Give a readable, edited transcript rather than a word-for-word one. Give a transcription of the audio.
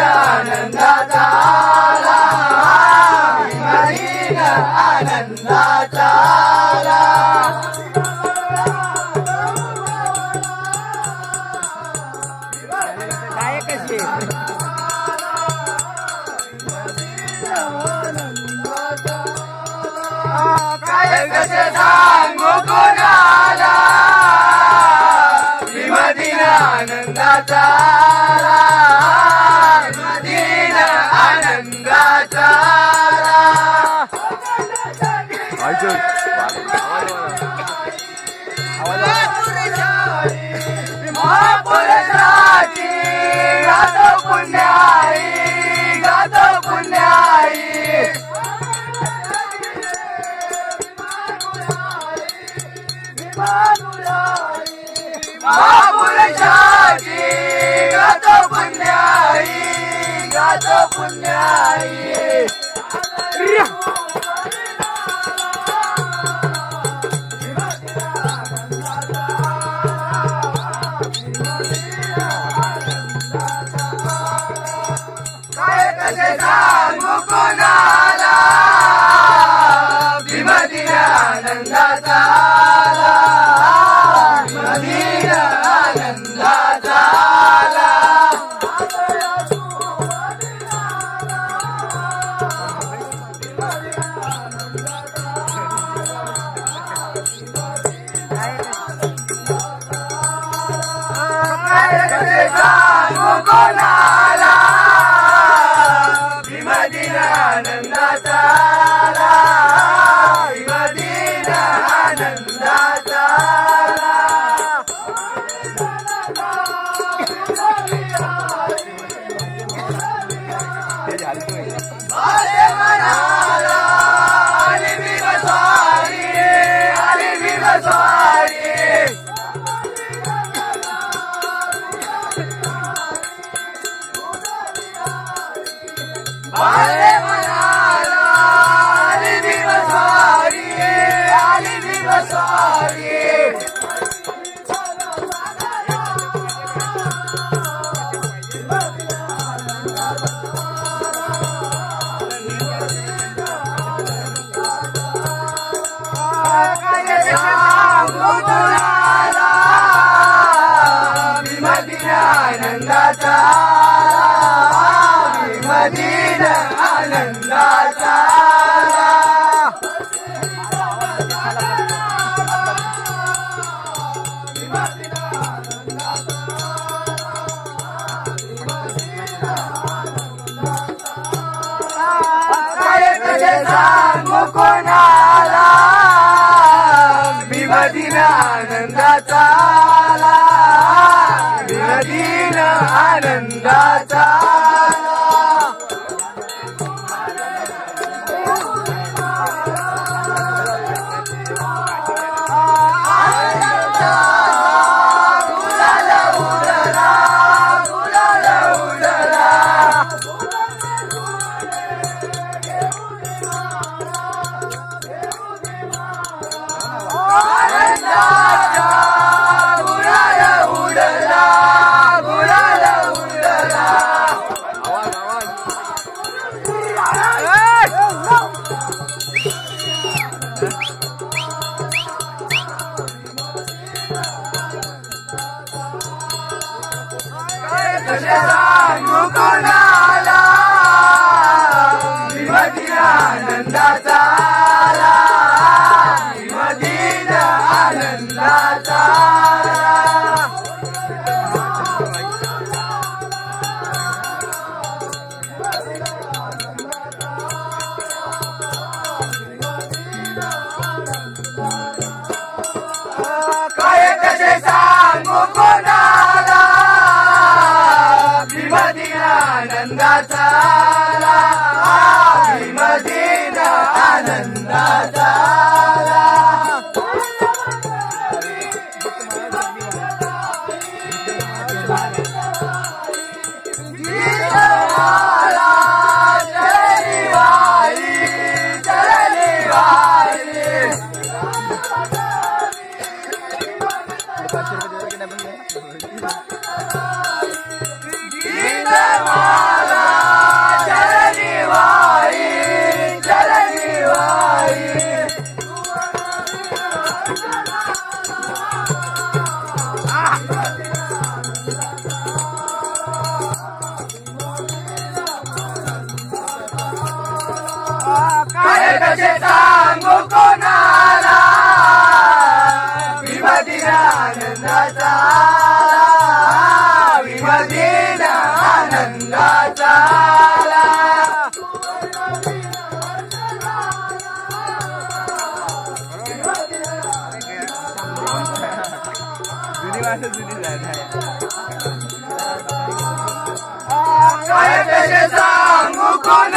आनंदाचा आला, मदीना आनंदाचा आला. काय कशी काय कसे सांगू कोणाला, मदीना आनंदाचा आला, मदीना आनंदाचा आला. महापुरुषाची गातो पुण्याई, गातो पुण्याई. महापुरुषाची गातो पुण्याई, गातो पुण्याई. काय कसे सांगू कोणाला, मदीना आनंदाचा आला, मदीना आनंदाचा आला. काय कसे सांगू कोणाला, मदीना आनंदाचा आला, मदीना आनंदाचा आला. अरे मनाला आली मी बसवारी, आली मी बसवारी. अरे मनाला आली मी बसवारी, आली मी बसवारी. काय सांगू तुला, मदीना आनंदाचा आला, मदीना आनंदाचा आला. काय कसे सांगू कोणाला, मदीना आनंदाचा आला, मदीना आनंदाचा आला. गुलाल उडला, गुलाल उडला. आनंदाचा गुलाल उडला, गुलाल उडला. काय कसे सांगू कोणाला, मदीना आनंदाचा आला, मदीना आनंदाचा आला. काय कसे सांगू कोणाला, मदीना आनंदाचा आला, मदीना आनंदाचा आला. गीतमाला चलली वारी, चलली वारी. गीतमाला कसे सांगू कोणाला विभदिन आनंदाचा विभदिन आनंदाचा काय कसे सांगू कोणाला